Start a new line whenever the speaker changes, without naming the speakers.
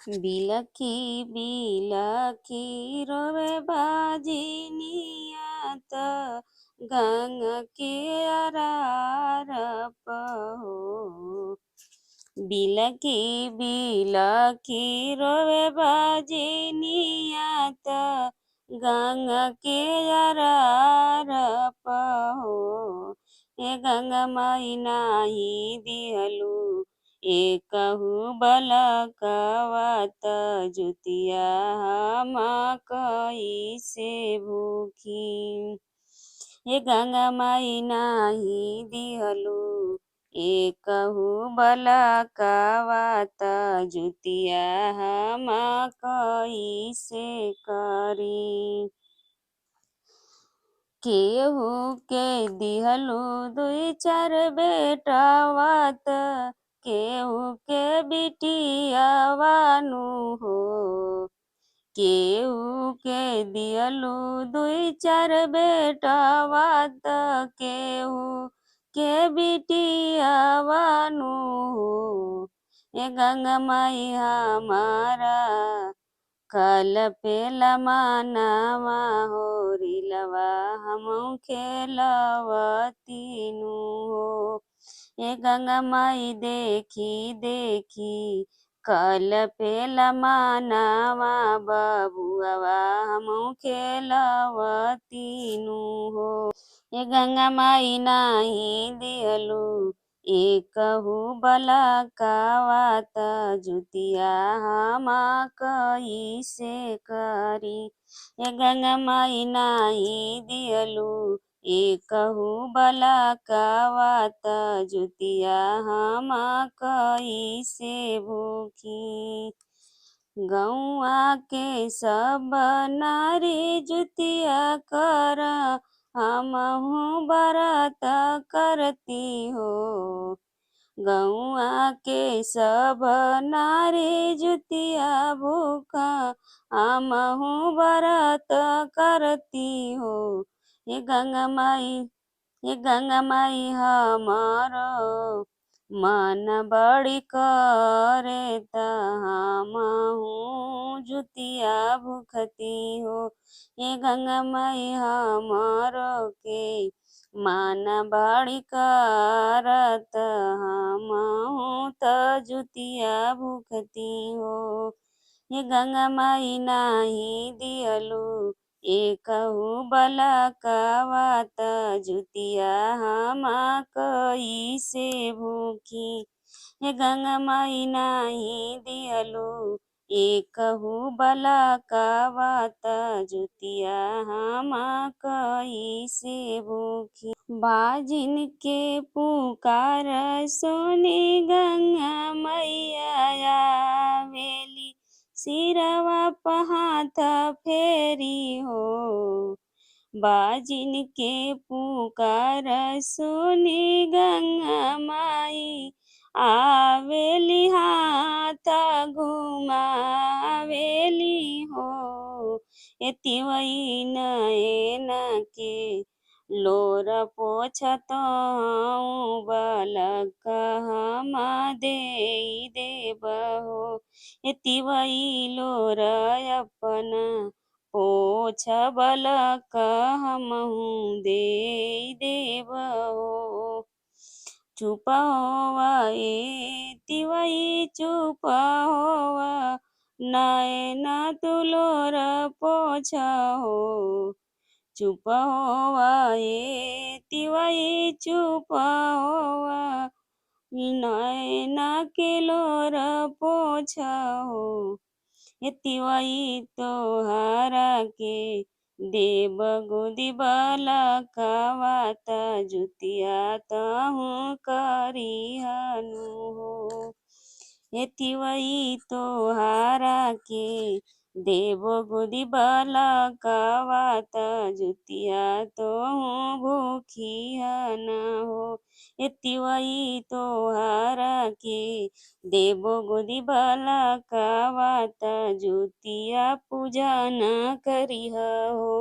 बिलखी बिलखी रोवे बाजिनिया त गंगा के अरार पहो। बिलखी बिलखी रोवे बाजिनिया त गंगा के अरार पहो। ए गंगा माई नाही दिहलू एकहु बलकवा त जुतिया हम कइसे भूखी। हे गंगा माई नाही दिहलू एकहु बलकवा त जुतिया हम कइसे करी। केहू के दिहलू दुई चार बेटवा त केहू के बिटियावा नु हो। केहू के दिहलू दुई चार बेटवा त केहू के बिटियावा नु हो। ए गंगा माई हमारा कल पेला मानवा होरिलवा हमहु खेलवतीनु हो। ए गंगा माई देखी देखी कल पेला मानवा बबुआ हमहु खेलवतीनु हो। ए गंगा माई नाही दिहलू एकहु बलकवा त जुतिया हम कइसे करी। ए गंगा माई नाही दिहलू एकहु बलकवा त जुतिया हम कइसे भूखी। गौआ के सब नारी जुतिया कर हमहु बरत करती हो। गौआ के सब नारी जुतिया भूखा हमहु बरत करती हो। हे गंगा माई हमारो मन बड़ी करे त हमहु जुतिया भूखती हो। हे गंगा माई हमारो के मन बड़ी करत हमहु त जुतिया भूखती हो। हे गंगा माई नाही दिहलू एकहु बलकवा त जुतिया हम कइसे भूखी। हे गंगा माई नाही दिहलू एकहु बलकवा त जुतिया हम कइसे भूखी। बाजिन के पुकार सुनी गंगा मैया आवेली सिरवा प हाथ फेरी हो। बाजिन के पुकार सुनी गंगा माई आवेली हाथ घुमावेली हो। ए तिवई नयन के लोर पोछत हऊँ बलक हम देई देबहो। ए तिवई लोर अपना पोछ बलक हमहु देई देबहो। चुप होवा ए तिवई चुप होवा नयन तू लोर पोछ हो। चुप होवा ए तिवई चुप होवा नयन के लोर पोछ हो। ए तिवई तोहरा के देव गोदी बलकवा त जुतिया तहु करिहनु हो। ए तिवई तोहरा के देव गोदी बलकवा त जुतिया तोहु भूखिहन हो। ए तिवई तोहरा के देव गोदी बलकवा त जुतिया पूजन करिह हो।